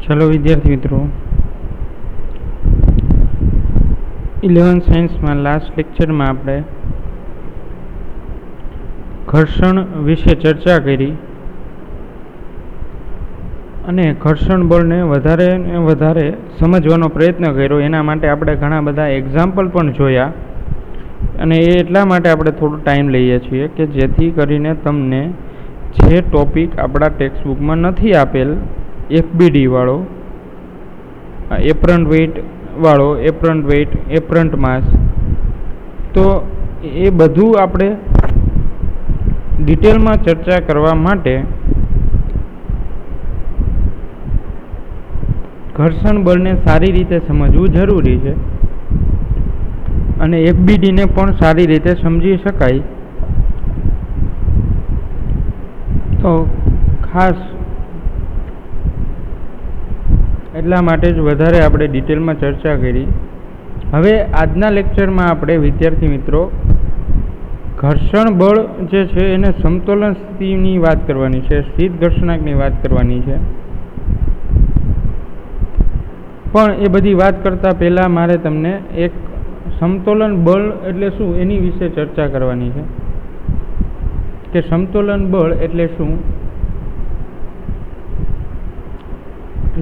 चलो विद्यार्थी मित्रों 11 साइंस में लास्ट लेक्चर में आपणे घर्षण विषे चर्चा करी अने घर्षण बल ने वधारे समजवानो प्रयत्न कर्यो। एना माटे आपणे घणा बधा एक्जाम्पल पण जोया अने एटला माटे आपणे थोड़ो टाइम लईए छीए के जेथी करीने तमने जे टॉपिक आपणा टेक्स्टबुक में नथी आपेल एफबीडी वाळो एपरंट वेट वाळो एपरंट मास तो ए बधुं आपणे डिटेल में चर्चा करवा माटे घर्षण बल ने सारी रीते समझવું जरूरी है अने एफबीडी ने पण सारी रीते समझी शकाय। तो खास એટલા માટે જ વધારે આપણે ડિટેલમાં ચર્ચા કરી। હવે આજના લેક્ચરમાં આપણે વિદ્યાર્થી મિત્રો ઘર્ષણ બળ જે છે એને સમતોલન સ્થિતિની વાત કરવાની છે, સ્થિત ઘર્ષણાંકની વાત કરવાની છે। પણ એ બધી વાત કરતાં પહેલાં મારે તમને એક સમતોલન બળ એટલે શું એની વિશે ચર્ચા કરવાની છે કે સમતોલન બળ એટલે શું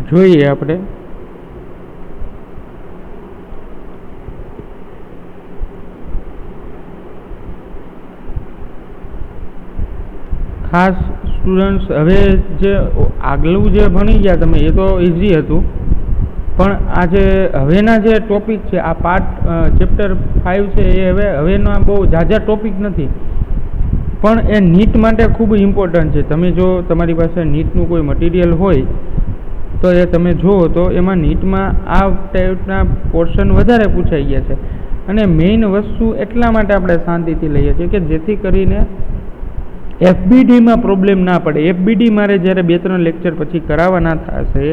જોઈએ આપણે। ખાસ સ્ટુડન્ટ્સ હવે જે આગલું જે ભણી ગયા તમે એ તો ઇઝી હતું, પણ આ જે હવેના જે ટોપિક છે આ પાર્ટ ચેપ્ટર 5 છે એ હવેના બહુ ઝાઝા ટોપિક નથી, પણ એ નીટ માટે ખૂબ ઇમ્પોર્ટન્ટ છે। તમે જો તમારી પાસે નીટનું કોઈ મટીરિયલ હોય તો એ તમે જુઓ તો એમાં નીટમાં આ ટાઈપના પોર્શન વધારે પૂછાઈ ગયા છે અને મેઇન વસ્તુ એટલા માટે આપણે શાંતિથી લઈએ છીએ કે જેથી કરીને એફબીડીમાં પ્રોબ્લેમ ના પડે। એફબીડી મારે જ્યારે 2-3 લેક્ચર પછી કરાવવાના થશે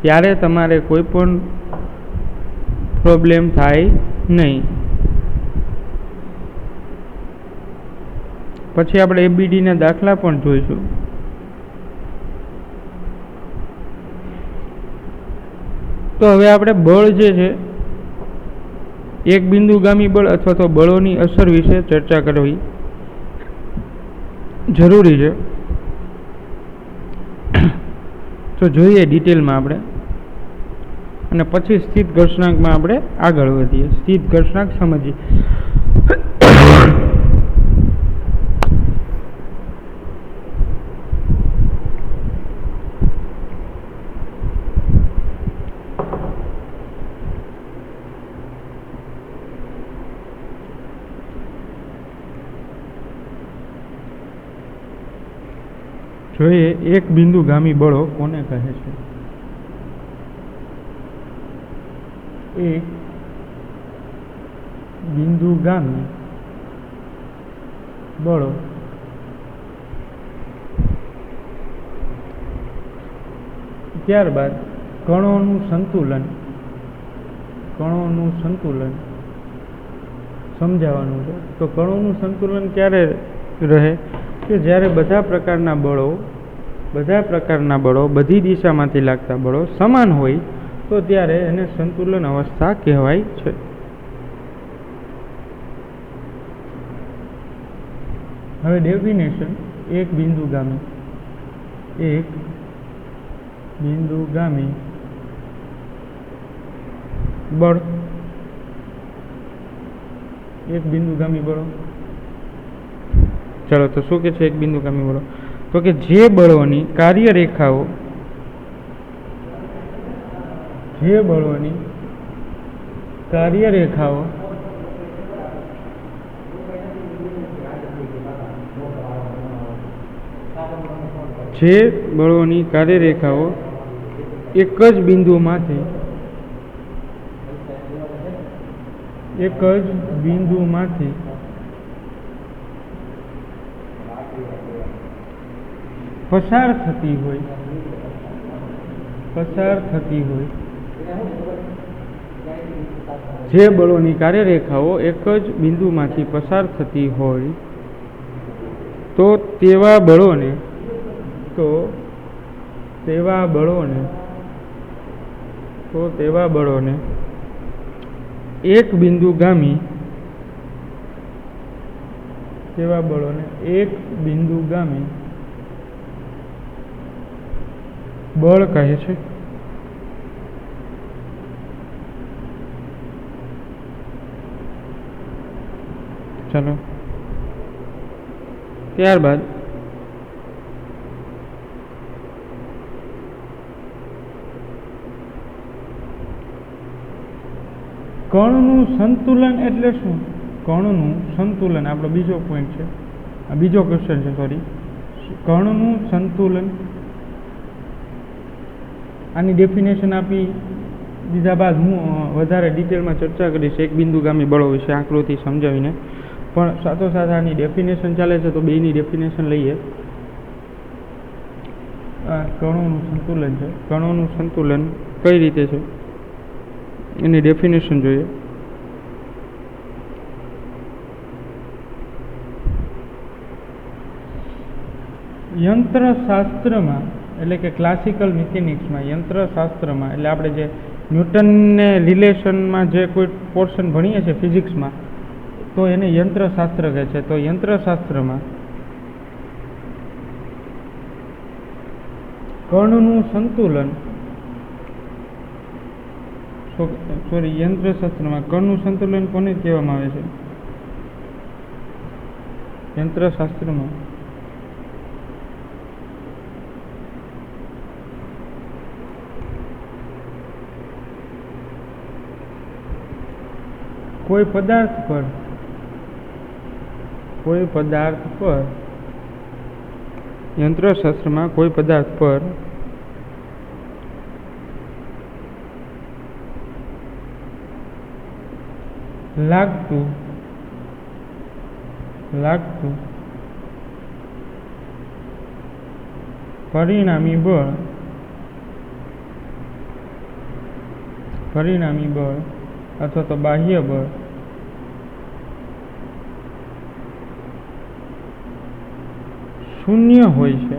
ત્યારે તમારે કોઈ પણ પ્રોબ્લેમ થાય નહીં। પછી આપણે એફબીડીના દાખલા પણ જોઈશું। તો હવે આપણે બળ જે છે એક બિંદુગામી બળ અથવા તો બળોની અસર વિશે ચર્ચા કરવી જરૂરી છે। તો જોઈએ ડિટેલમાં આપણે અને પછી સ્થિત ઘર્ષણાંકમાં આપણે આગળ વધીએ, સ્થિત ઘર્ષણાંક સમજીએ। જોઈએ એક બિંદુગામી બળો કોને કહે છે। એક બિંદુગામી બળો ત્યારબાદ કણોનું સંતુલન સમજાવવાનું છે। તો કણોનું સંતુલન ક્યારે રહે કે જ્યારે બધા પ્રકારના બળો બધી દિશામાંથી લાગતા બળો સમાન હોય તો ત્યારે એને સંતુલન અવસ્થા કહેવાય છે। હવે ડેફિનેશન એક બિંદુગામી બળ, એક બિંદુગામી બળો। ચલો તો શું કે છે એક બિંદુગામી બળો? તો કે જે બળોની કાર્યરેખાઓ એક જ બિંદુમાંથી પસાર થતી હોય જે બળોની કાર્યરેખાઓ એક જ બિંદુમાંથી પસાર થતી હોય તો તેવા બળોને તો તેવા બળોને એક બિંદુગામી બળ કહે છે. ચાલો, ત્યારબાદ કણનું સંતુલન એટલે શું? કણનું સંતુલન આપણો બીજો પોઈન્ટ છે, બીજો ક્વેશ્ચન છે. સોરી, કણનું સંતુલન, આની ડેફિનેશન આપી દીધા બાદ હું વધારે ડિટેલમાં ચર્ચા કરીશ એક બિંદુગામી બળો વિશે આકૃતિ સમજાવીને. પણ સાથોસાથ આની ડેફિનેશન ચાલે છે તો બેની ડેફિનેશન લઈએ. આ કણોનું સંતુલન છે. કણોનું સંતુલન કઈ રીતે છે એની ડેફિનેશન જોઈએ. યંત્રશાસ્ત્રમાં એટલે કે ક્લાસિકલ મિકેનિક્સમાં, યંત્રશાસ્ત્રમાં એટલે આપણે જે ન્યૂટનને રિલેશનમાં જે કોઈ પોર્શન ભણીએ છીએ ફિઝિક્સમાં, તો એને યંત્રશાસ્ત્ર કહે છે. તો યંત્રશાસ્ત્રમાં કણનું સંતુલન, યંત્રશાસ્ત્રમાં કણનું સંતુલન કોને કહેવામાં આવે છે? યંત્રશાસ્ત્રમાં કોઈ પદાર્થ પર યંત્રશાસ્ત્રમાં કોઈ પદાર્થ પર લાગતું પરિણામી બળ અથવા તો બાહ્ય બળ શૂન્ય હોય છે.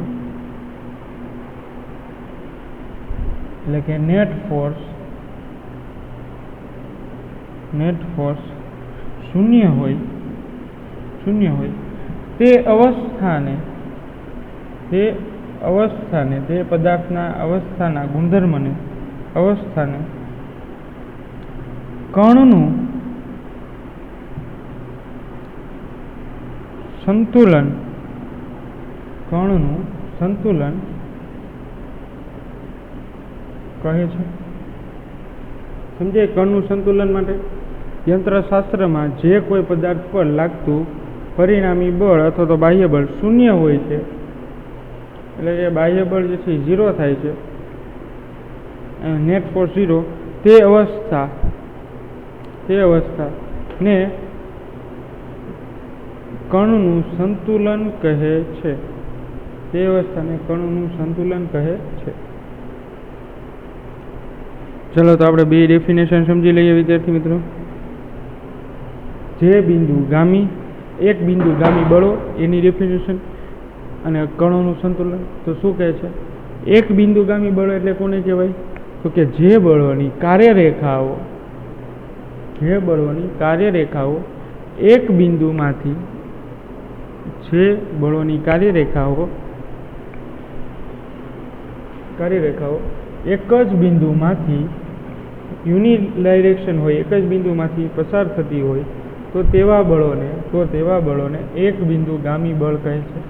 એટલે કે નેટ ફોર્સ શૂન્ય હોય તે અવસ્થાને તે પદાર્થના અવસ્થાના ગુણધર્મને કણનું સંતુલન કહે છે. સમજે? કણનું સંતુલન માટે યંત્રશાસ્ત્રમાં જે કોઈ પદાર્થ પર લાગતું પરિણામી બળ અથવા તો બાહ્ય બળ શૂન્ય હોય છે, એટલે કે બાહ્ય બળ જે છે 0 થાય છે, નેટ ફોર્સ 0, તે અવસ્થા ને કણનું સંતુલન કહે છે. તે અવસ્થાને કણનું સંતુલન કહે છે. ચલો, તો આપણે બે ડેફિનેશન સમજી લઈએ વિદ્યાર્થી મિત્રો. જે એક બિંદુગામી બળો એની ડેફિનેશન અને કણોનું સંતુલન. તો શું કહે છે? એક બિંદુગામી બળો એટલે કોને કહેવાય? તો કે જે બળોની કાર્યરેખાઓ એક બિંદુમાંથી એક જ બિંદુમાંથી યુનિડાયરેક્શન હોય, એક જ બિંદુમાંથી પસાર થતી હોય, તો તેવા બળોને એક બિંદુગામી બળ કહે છે.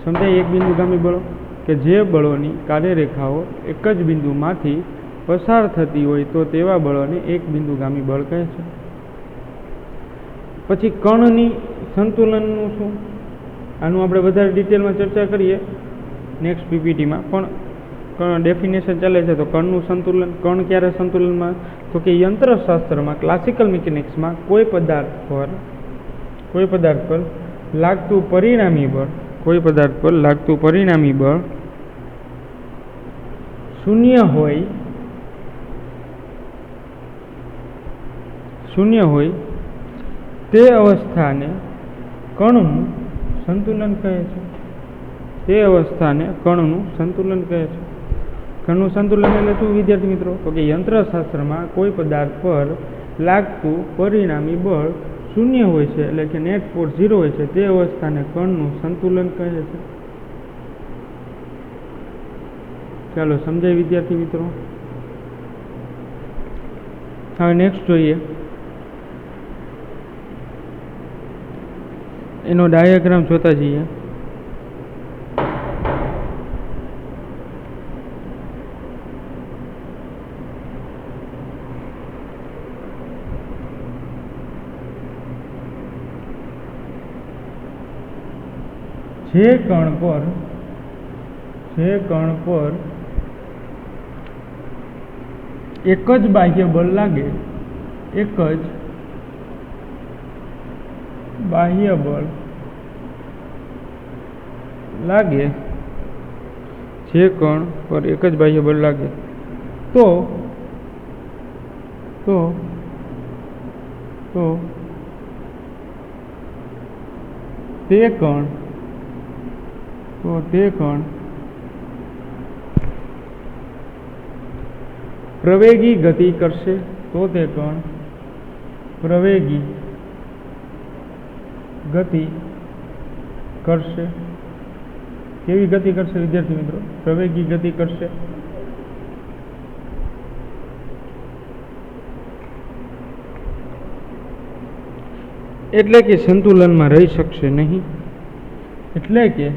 સમજાય? એક બિંદુગામી બળો કે જે બળોની કાર્યરેખાઓ એક જ બિંદુમાંથી પસાર થતી હોય તો તેવા બળોને એક બિંદુગામી બળ કહે છે. પછી કણની સંતુલનનું શું? આનું આપણે વધારે ડિટેલમાં ચર્ચા કરીએ નેક્સ્ટ પીપીટીમાં. પણ ડેફિનેશન ચાલે છે. તો કણનું સંતુલન, કણ ક્યારે સંતુલનમાં? તો કે યંત્રશાસ્ત્રમાં, ક્લાસિકલ મિકેનિક્સમાં કોઈ પદાર્થ પર લાગતું પરિણામી બળ શૂન્ય હોય તે અવસ્થાને કણનું સંતુલન કહે છે. કણનું સંતુલન એટલે શું વિદ્યાર્થી મિત્રો? તો કે યંત્રશાસ્ત્રમાં કોઈ પદાર્થ પર લાગતું પરિણામી બળ શૂન્ય હોય છે, એટલે કે નેટ ફોર્સ 0 હોય છે, તે અવસ્થાને કણનું સંતુલન કહે છે. ચાલો સમજાય વિદ્યાર્થી મિત્રો. હવે નેક્સ્ટ જોઈએ, એનો ડાયાગ્રામ જોતા જઈએ. જે કણ પર એક જ બાહ્ય બળ લાગે, એક જ બાહ્ય બળ લાગે, જે કણ પર એક જ બાહ્ય બળ લાગે, તો તે કણ પ્રવેગી ગતિ કરશે. તો તે કણ પ્રવેગી ગતિ કરશે. કેવી ગતિ કરશે વિદ્યાર્થી મિત્રો? પ્રવેગી ગતિ કરશે. એટલે કે સંતુલનમાં રહી શકશે નહીં. એટલે કે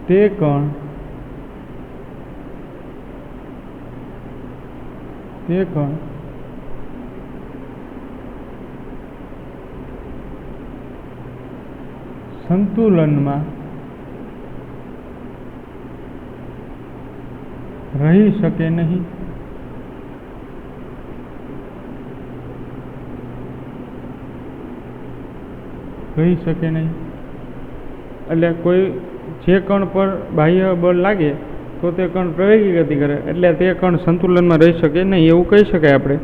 તે કણ સંતુલનમાં રહી શકે નહીં. એટલે કોઈ જે કણ પર બાહ્ય બળ લાગે તો તે કણ પ્રવેગી ગતિ કરે, એટલે તે કણ સંતુલનમાં રહી શકે નહીં, એવું કહી શકાય આપણે.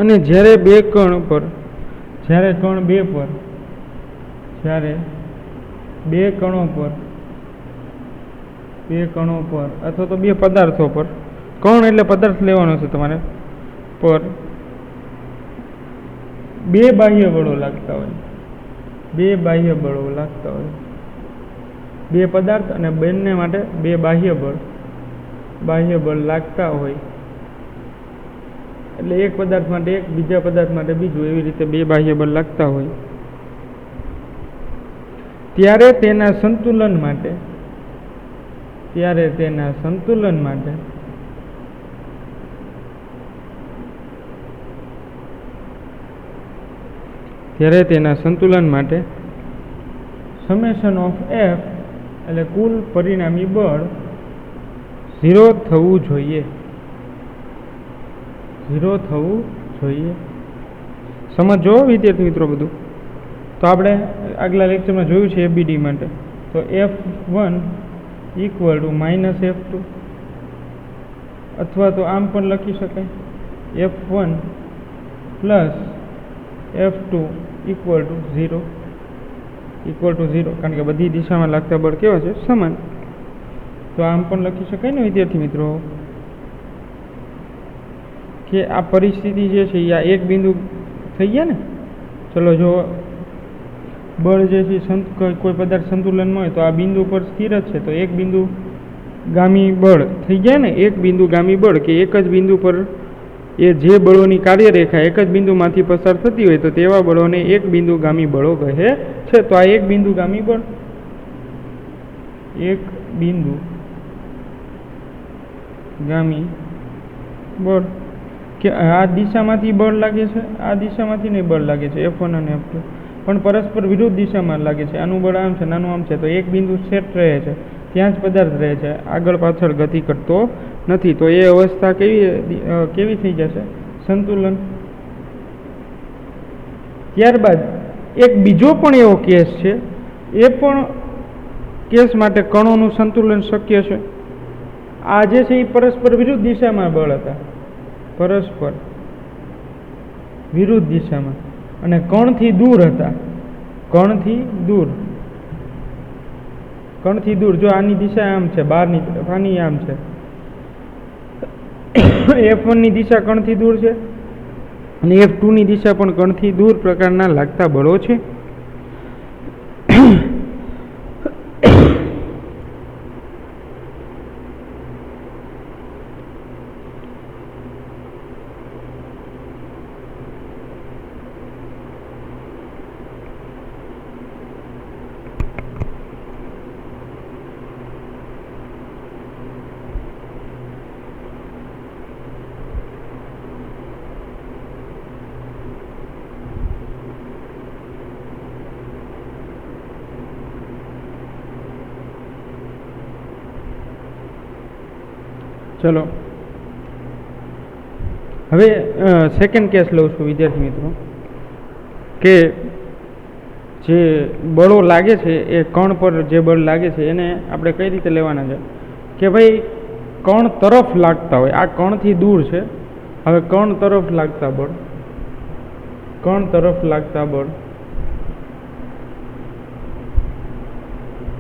અને જ્યારે બે કણો પર અથવા તો બે પદાર્થો પર, કણ એટલે પદાર્થ લેવાનો છે તમારે, પર બે બાહ્ય બળો લાગતા હોય, બે પદાર્થ અને બંને માટે બે બાહ્ય બળ લાગતા હોય, એટલે એક પદાર્થ માટે એક, બીજા પદાર્થ માટે બીજું, એવી રીતે બે બાહ્ય બળ લાગતા હોય, ત્યારે તેના સંતુલન માટે સમેશન ઓફ એફ એટલે કુલ પરિણામી બળ 0 થવું જોઈએ. સમજો વિદ્યાર્થી મિત્રો બધું. તો આપણે આગલા લેક્ચરમાં જોયું છે એબીડી માટે. તો F1 = -F2, અથવા તો આમ પણ લખી શકાય, F1 + F2 = 0, કારણ કે બધી દિશામાં લાગતા બળ કેવા છે? સમાન. તો આમ પણ લખી શકાય ને વિદ્યાર્થી મિત્રો, કે આ પરિસ્થિતિ જે છે એ આ એક બિંદુ થઈ ગયા ને. ચલો, જો બળ જે છે કોઈ પદાર્થ સંતુલનમાં હોય તો આ બિંદુ પર સ્થિર જ છે, તો એક બિંદુ ગામી બળ થઈ ગયા ને. એક બિંદુ ગામી બળ કે એક જ બિંદુ પર એ જે બળોની કાર્યરેખા એક જ બિંદુમાંથી પસાર થતી હોય તો તેવા બળોને એક બિંદુ ગામી બળો કહે છે. તો આ એક બિંદુ ગામી બળ, કે આ દિશામાંથી બળ લાગે છે, આ દિશામાંથી નહીં બળ લાગે છે, F1 અને F2, પણ પરસ્પર વિરુદ્ધ દિશામાં લાગે છે. આનું બળ આમ છે, નાનું આમ છે, તો એક બિંદુ સેટ રહે છે, ત્યાં જ પદાર્થ રહે છે, આગળ પાછળ ગતિ કરતો નથી. તો એ અવસ્થા કેવી થઈ જશે? સંતુલન. ત્યારબાદ એક બીજો પણ એવો કેસ છે, એ પણ કેસ માટે કણોનું સંતુલન શક્ય છે. આ જે છે એ પરસ્પર વિરુદ્ધ દિશામાં બળ હતા, પરસ્પર વિરુદ્ધ દિશામાં, અને કણથી દૂર હતા, કણથી દૂર, કણથી દૂર. જો આની દિશા આમ છે, બહારની તરફ, આની આમ છે. F1 ની દિશા કણથી દૂર છે અને F2 ની દિશા પણ કણથી દૂર પ્રકારના લાગતા બળો છે. ચલો હવે સેકન્ડ કેસ લઉં છું વિદ્યાર્થી મિત્રો, કે જે બળો લાગે છે એ કણ પર જે બળ લાગે છે એને આપણે કઈ રીતે લેવાના છે કે ભાઈ કણ તરફ લાગતા હોય, આ કણથી દૂર છે. હવે કણ તરફ લાગતા બળ, કણ તરફ લાગતા બળ,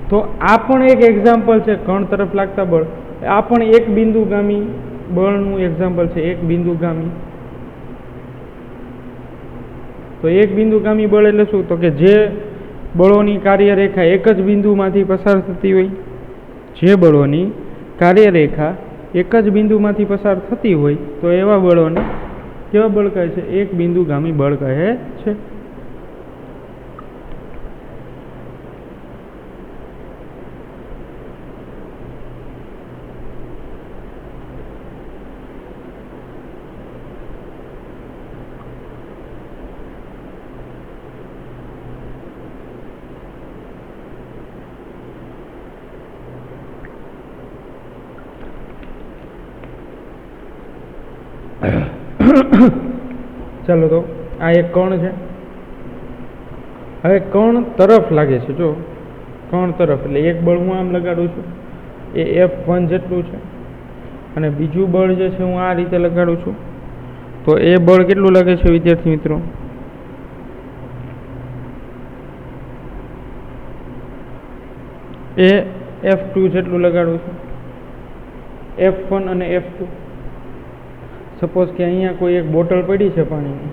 તો આ પણ એક એક્ઝામ્પલ છે. કણ તરફ લાગતા બળ આ પણ એક બિંદુગામી બળનું એક્ઝામ્પલ છે, એક બિંદુગામી. તો એક બિંદુગામી બળ એટલે શું? તો કે જે બળોની કાર્યરેખા એક જ બિંદુમાંથી પસાર થતી હોય, જે બળોની કાર્યરેખા એક જ બિંદુમાંથી પસાર થતી હોય તો એવા બળોને કેવા બળ કહે છે? એક બિંદુગામી બળ કહે છે. ચાલો તો આ એક કણ છે. હવે કણ તરફ લાગે છે, જો કણ તરફ એટલે એક બળ હું આમ લગાડું છું એ F1 જેટલું છે, અને બીજું બળ જે છે હું આ રીતે લગાડું છું, તો એ બળ કેટલું લાગે છે વિદ્યાર્થી મિત્રો? એ F2 જેટલું લગાડું છું, F1 અને F2. સપોઝ કે અહીંયા કોઈ એક બોટલ પડી છે પાણીની,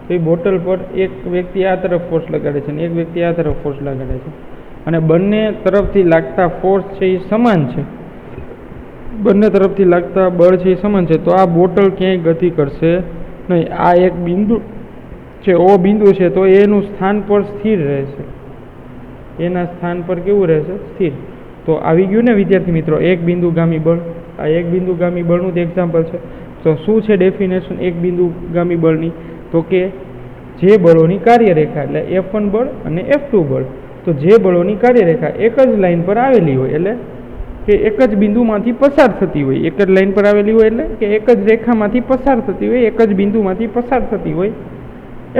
તો એ બોટલ પર એક વ્યક્તિ આ તરફ ફોર્સ લગાડે છે અને એક વ્યક્તિ આ તરફ ફોર્સ લગાડે છે, અને બંને તરફથી લાગતા ફોર્સ છે એ સમાન છે, બંને તરફથી લાગતા બળ છે એ સમાન છે. તો આ બોટલ ક્યાંય ગતિ કરશે નહીં. આ એક બિંદુ છે, O બિંદુ છે, તો એનું સ્થાન પર સ્થિર રહેશે, એના સ્થાન પર કેવું રહેશે? સ્થિર. તો આવી ગયું ને વિદ્યાર્થી મિત્રો એક બિંદુગામી બળ. આ એક બિંદુગામી બળનું જ એક્ઝામ્પલ છે. તો શું છે ડેફિનેશન એક બિંદુગામી બળની? તો કે જે બળોની કાર્યરેખા એટલે F1 બળ અને F2 બળ, તો જે બળોની કાર્યરેખા એક જ લાઈન પર આવેલી હોય, એટલે કે એક જ બિંદુમાંથી પસાર થતી હોય, એક જ લાઈન પર આવેલી હોય એટલે કે એક જ રેખામાંથી પસાર થતી હોય, એક જ બિંદુમાંથી પસાર થતી હોય,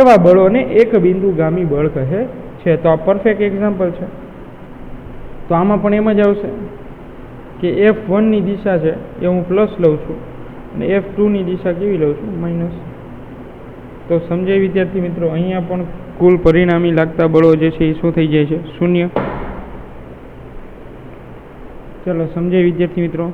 એવા બળોને એક બિંદુગામી બળ કહે છે. તો આ પરફેક્ટ એક્ઝામ્પલ છે. તો આમાં પણ એમ જ આવશે કે F1 ની દિશા છે એ હું પ્લસ લઉં છું અને F2 ની દિશા કેવી લઉં છું? માઇનસ. તો સમજાય વિદ્યાર્થી મિત્રો? અહીંયા પણ કુલ પરિણામી લાગતા બળો જે છે એ શું થઈ જાય છે? શૂન્ય. ચલો સમજાય વિદ્યાર્થી મિત્રો?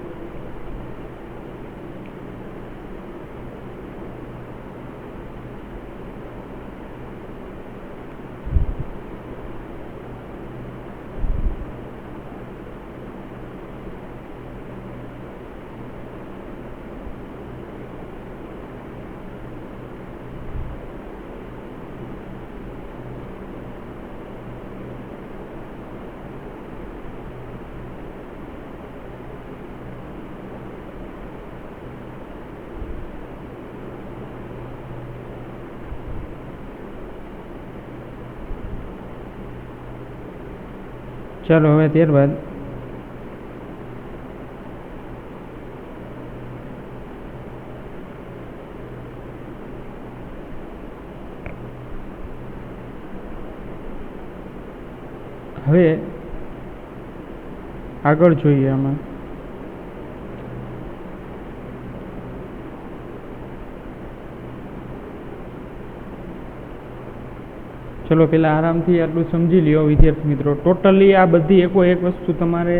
ચાલો હવે ત્યારબાદ હવે આગળ જોઈએ. આમાં ચલો પહેલાં આરામથી આટલું સમજી લ્યો વિદ્યાર્થી મિત્રો. ટોટલી આ બધી એકો એક વસ્તુ તમારે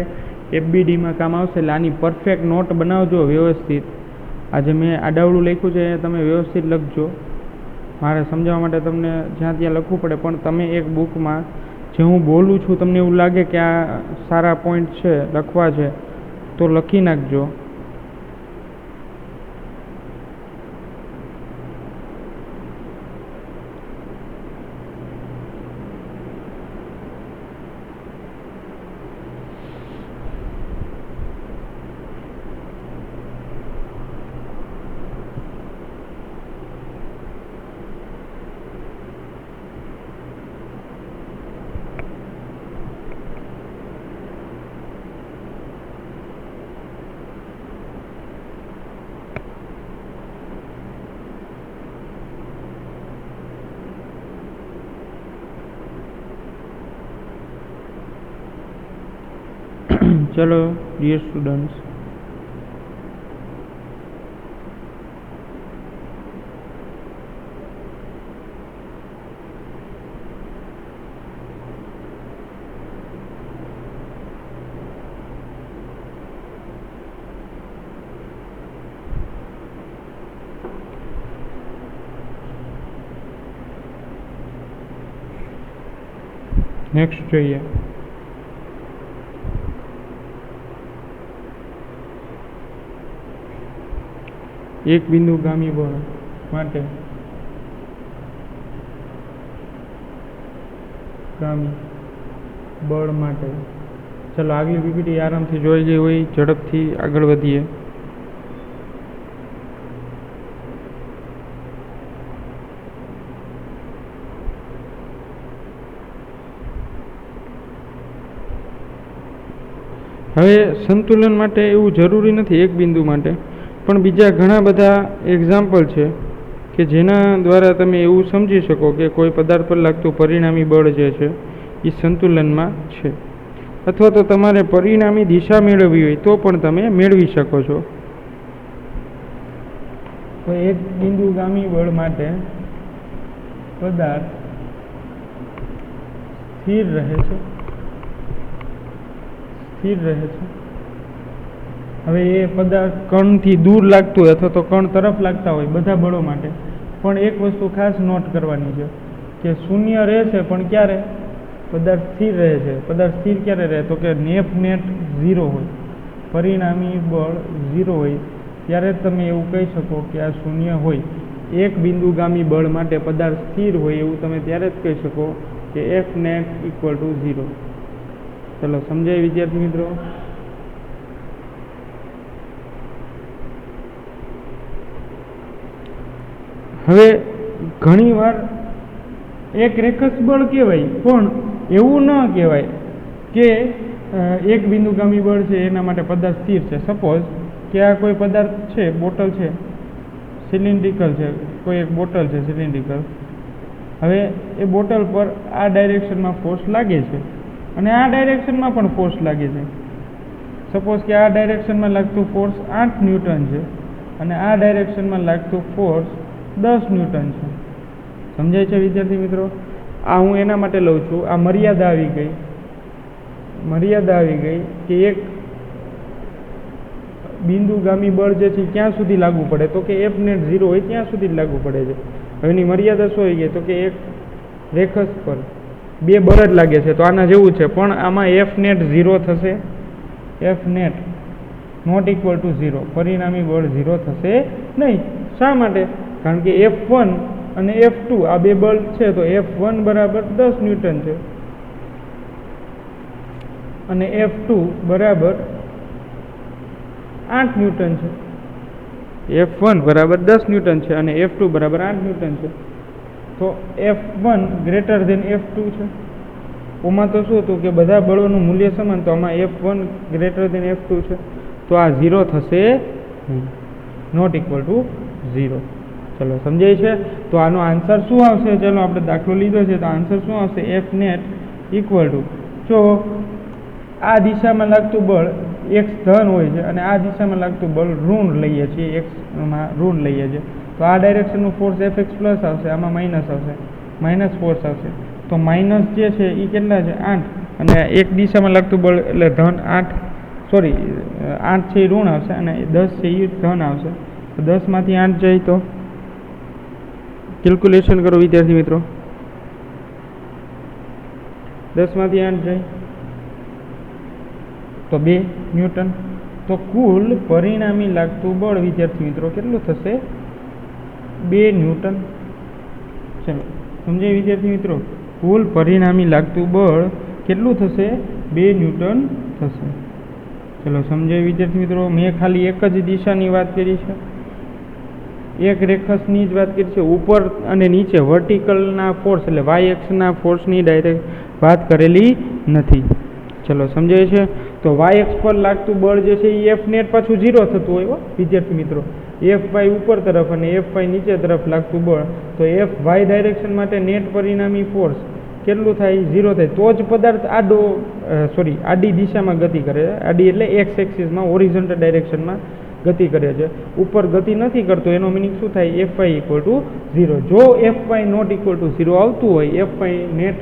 FBDમાં કામ આવશે. એટલે આની પરફેક્ટ નોટ બનાવજો વ્યવસ્થિત. આજે મેં આડાવડું લખ્યું છે એ તમે વ્યવસ્થિત લખજો. મારે સમજાવવા માટે તમને જ્યાં ત્યાં લખવું પડે, પણ તમે એક બુકમાં જે હું બોલું છું તમને એવું લાગે કે આ સારા પોઈન્ટ છે લખવા છે તો લખી નાખજો. ચલો ડિયર સ્ટુડન્ટ્સ, નેક્સ્ટ જોઈએ. એક બિંદુગામી બળ માટે ચલો આગલી પીપીટી આરામથી જોઈ ગઈ હોય, ઝડપથી આગળ વધીએ. હવે સંતુલન માટે એવું જરૂરી નથી એક બિંદુ માટે, પણ બીજા ઘણા બધા એક્ઝામ્પલ છે કે જેના દ્વારા તમે એવું સમજી શકો કે કોઈ પદાર્થ પર લાગતું પરિણામી બળ જે છે એ સંતુલનમાં છે. અથવા તો તમારે પરિણામી દિશા મેળવવી હોય તો પણ તમે મેળવી શકો છો. તો એક બિંદુગામી બળ માટે પદાર્થ સ્થિર રહે છે. હવે એ પદાર્થ કણથી દૂર લાગતું હોય અથવા તો કણ તરફ લાગતા હોય બધા બળો માટે, પણ એક વસ્તુ ખાસ નોટ કરવાની છે કે શૂન્ય રહે છે પણ ક્યારે પદાર્થ સ્થિર રહે છે. પદાર્થ સ્થિર ક્યારે રહે? તો કે નેટ 0 હોય, પરિણામી બળ 0 હોય, ત્યારે જ તમે એવું કહી શકો કે આ શૂન્ય હોય. એક બિંદુગામી બળ માટે પદાર્થ સ્થિર હોય એવું તમે ત્યારે જ કહી શકો કે Fnet = 0. ચલો સમજાય વિદ્યાર્થી મિત્રો? હવે ઘણીવાર એક રેખસ બળ કહેવાય, પણ એવું ન કહેવાય કે એક બિંદુગામી બળ છે એના માટે પદાર્થ સ્થિર છે. સપોઝ કે આ કોઈ પદાર્થ છે, બોટલ છે, સિલિન્ડ્રિકલ છે, કોઈ એક બોટલ છે સિલિન્ડ્રિકલ. હવે એ બોટલ પર આ ડાયરેક્શનમાં ફોર્સ લાગે છે અને આ ડાયરેક્શનમાં પણ ફોર્સ લાગે છે. સપોઝ કે આ ડાયરેક્શનમાં લાગતું ફોર્સ 8 ન્યૂટન છે અને આ ડાયરેક્શનમાં લાગતું ફોર્સ 10 ન્યૂટન છે. સમજાય છે વિદ્યાર્થી મિત્રો? આ હું એના માટે લઉં છું. આ મર્યાદા આવી ગઈ કે એક બિંદુગામી બળ જે છે ક્યાં સુધી લાગુ પડે? તો કે Fnet 0 હોય ત્યાં સુધી જ લાગુ પડે છે. હવે એની મર્યાદા શું હોય ગઈ? તો કે એક રેખસ પર બે બળ જ લાગે છે, તો આના જેવું છે, પણ આમાં Fnet 0 થશે. Fnet ≠ 0, પરિણામી બળ 0 થશે નહીં. શા માટે? કારણ કે F1 અને F2 આ બે બળ છે, તો F1 બરાબર 10 ન્યૂટન છે અને F2 બરાબર 8 ન્યૂટન છે. F1 બરાબર 10 ન્યૂટન છે અને F2 બરાબર 8 ન્યૂટન છે. તો F1 > F2 છે. ઓમાં તો શું હતું કે બધા બળોનું મૂલ્ય સમાન, તો આમાં F1 > F2 છે, તો આ 0 થશે નહીં, ≠ 0. ચલો સમજાય છે? તો આનો આન્સર શું આવશે? ચલો આપણે દાખલો લીધો છે, તો આન્સર શું આવશે? Fnet = જો આ દિશામાં લાગતું બળ x ધન હોય છે અને આ દિશામાં લાગતું બળ ઋણ લઈએ છીએ, x માં ઋણ લઈએ છીએ, તો આ ડાયરેક્શનનું ફોર્સ Fx પ્લસ આવશે, આમાં માઇનસ આવશે, માઇનસ ફોર્સ આવશે. તો માઇનસ જે છે એ કેટલા છે 8, અને એક દિશામાં લાગતું બળ એટલે ધન 8, સોરી 8 છે એ ઋણ આવશે અને 10 છે એ ધન આવશે. તો 10માંથી 8 જાય તો કેલ્ક્યુલેશન કરો વિદ્યાર્થી મિત્રો. 10માંથી 8 જાય તો 2 ન્યૂટન. તો કુલ પરિણામી લાગતું બળ વિદ્યાર્થી મિત્રો કેટલું થશે? 2 ન્યૂટન. ચલો સમજાય વિદ્યાર્થી મિત્રો? કુલ પરિણામી લાગતું બળ કેટલું થશે? 2 ન્યૂટન થશે. ચલો સમજાય વિદ્યાર્થી મિત્રો? મેં ખાલી એક જ દિશાની વાત કરી છે, એક રેખસની જ વાત કરી છે. ઉપર અને નીચે વર્ટિકલના ફોર્સ એટલે વાય એક્સના ફોર્સની ડાયરેક્ટ વાત કરેલી નથી. ચલો સમજાય છે? તો વાય એક્સ પર લાગતું બળ જે છે એ એફ નેટ પાછું 0 થતું હોય વિદ્યાર્થી મિત્રો. એફ વાય ઉપર તરફ અને એફ વાય નીચે તરફ લાગતું બળ, તો એફ વાય ડાયરેક્શન માટે નેટ પરિણામી ફોર્સ કેટલું થાય? 0 થાય. તો જ પદાર્થ આડી દિશામાં ગતિ કરે છે. આડી એટલે એક્સ એક્સિસમાં હોરિઝોન્ટલ ડાયરેક્શનમાં ગતિ કરે છે. ઉપર ગતિ નથી કરતો એનો મિનિંગ શું થાય? F Y equal to 0. જો F Y not equal to 0 આવતું હોય, F Y net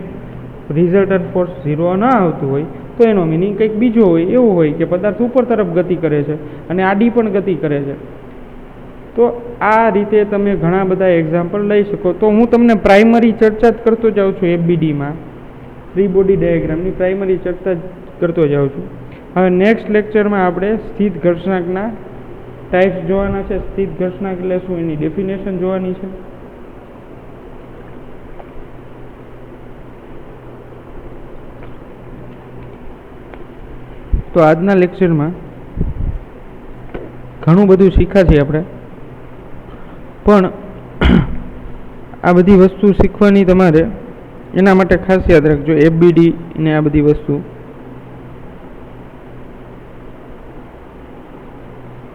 resultant force 0 ના આવતું હોય, તો એનો મિનિંગ કંઈક બીજો હોય. એવું હોય કે પદાર્થ ઉપર તરફ ગતિ કરે છે અને આડી પણ ગતિ કરે છે. તો આ રીતે તમે ઘણા બધા એક્ઝામ્પલ લઈ શકો. તો હું તમને પ્રાઇમરી ચર્ચા જ કરતો જાઉં છું. FBDમાં ફ્રી બોડી ડાયાગ્રામની પ્રાઇમરી ચર્ચા જ કરતો જાઉં છું. હવે નેક્સ્ટ લેક્ચરમાં આપણે સ્થિત ઘર્ષણાંકના ટાઈપ્સ જોવાના છે. સ્થિત ઘર્ષણાંક એટલે શું એની ડેફિનેશન જોવાની છે. તો આજના લેક્ચરમાં ઘણું બધું શીખ્યા છીએ આપણે, પણ આ બધી વસ્તુ શીખવાની તમારે એના માટે ખાસ યાદ રાખજો FBD ને આ બધી વસ્તુ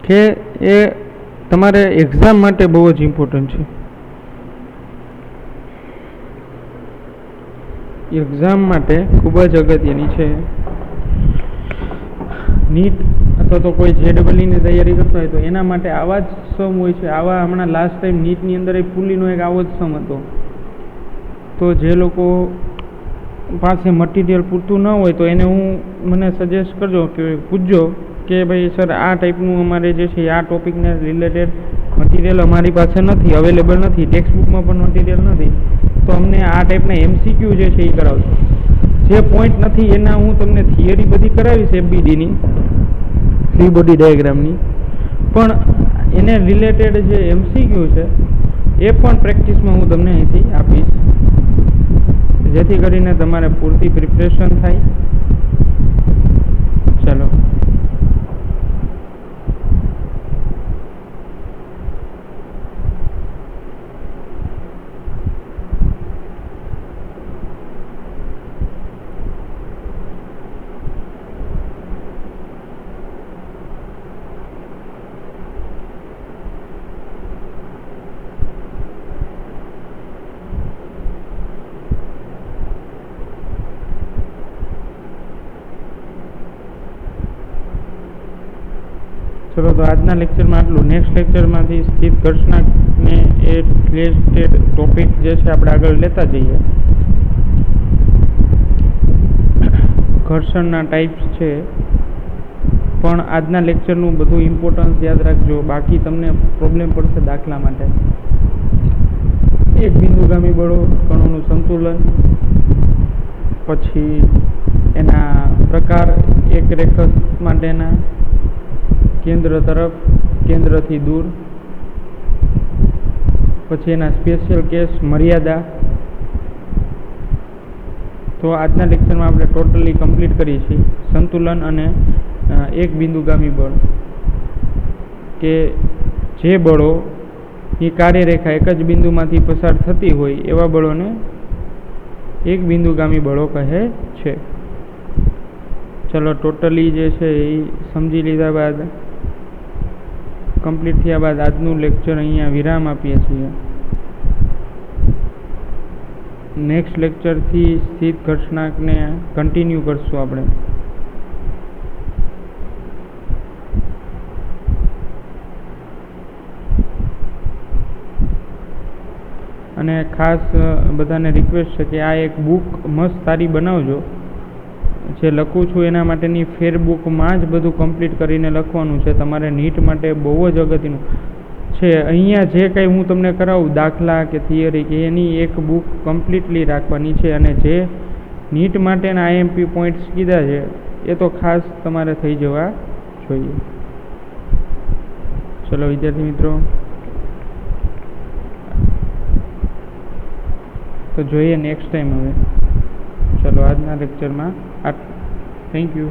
કે એ તમારે એક્ઝામ માટે બહુ જ ઇમ્પોર્ટન્ટ છે. એક્ઝામ માટે ખૂબ જ અગત્યની છે. નીટ અથવા તો કોઈ JEEની તૈયારી કરતો હોય તો એના માટે આવા જ સમ હોય છે. આવા હમણાં લાસ્ટ ટાઈમ નીટની અંદર એક પુલીનો એક આવો જ સમ હતો. તો જે લોકો પાસે મટીરિયલ પૂરતું ન હોય તો એને મને સજેસ્ટ કરજો કે પૂછજો કે ભાઈ સર આ ટાઈપનું અમારે જે છે આ ટોપિકને રિલેટેડ મટીરિયલ અમારી પાસે નથી, અવેલેબલ નથી, ટેક્સ્ટ બુકમાં પણ મટીરિયલ નથી, તો અમને આ ટાઈપના MCQ જે છે એ કરાવજો. જે પોઈન્ટ નથી એના હું તમને થિયરી બધી કરાવીશ FBDની ફ્રી બોડી ડાયાગ્રામની, પણ એને રિલેટેડ જે MCQ છે એ પણ પ્રેક્ટિસમાં હું તમને અહીંથી આપીશ, જેથી કરીને તમારે પૂરતી પ્રિપરેશન થાય. ચાલો ચલો તો આજના લેક્ચરમાં આટલું. નેક્સ્ટ લેક્ચરમાંથી સ્થિત ઘર્ષણાંકને એ રિલેટેડ ટોપિક જે છે આપણે આગળ લેતા જઈએ. ઘર્ષણના ટાઈપ્સ છે, પણ આજના લેક્ચરનું બધું ઇમ્પોર્ટન્સ યાદ રાખજો, બાકી તમને પ્રોબ્લેમ પડશે દાખલા માટે. એક બિંદુગામી બળો, કણોનું સંતુલન, પછી એના પ્રકાર, એક રેખસ માટેના, કેન્દ્ર તરફ, કેન્દ્રથી દૂર, પછી એના સ્પેશિયલ કેસ, મર્યાદા. તો આજના લેક્ચરમાં આપણે ટોટલી કમ્પ્લીટ કરીએ છીએ. સંતુલન અને એક બિંદુગામી બળ, કે જે બળોની કાર્યરેખા એક જ બિંદુમાંથી પસાર થતી હોય એવા બળોને એક બિંદુગામી બળો કહે છે. ચલો ટોટલી જે છે એ સમજી લીધા બાદ, કમ્પ્લીટ થયા બાદ આજનું લેક્ચર અહીંયા વિરામ આપીએ છીએ. નેક્સ્ટ લેક્ચરથી સ્થિત ઘર્ષણાંકને કન્ટિન્યુ કરશું આપણે. અને ખાસ બધાને રિક્વેસ્ટ છે કે આ એક બુક મસ્ત સારી બનાવજો. જે લખું છું એના માટેની ફેર બુકમાં જ બધું કમ્પ્લીટ કરીને લખવાનું છે. તમારે નીટ માટે બહુ જ અગત્યનું છે. અહીંયા જે કંઈ હું તમને કરાવું દાખલા કે થિયરી કે એની એક બુક કમ્પ્લીટલી રાખવાની છે. અને જે નીટ માટેના આઈએમપી પોઈન્ટ્સ કીધા છે એ તો ખાસ તમારે થઈ જવા જોઈએ. ચલો વિદ્યાર્થી મિત્રો, તો જોઈએ નેક્સ્ટ ટાઈમ હવે. ચલો આજના લેક્ચરમાં થેન્ક યુ.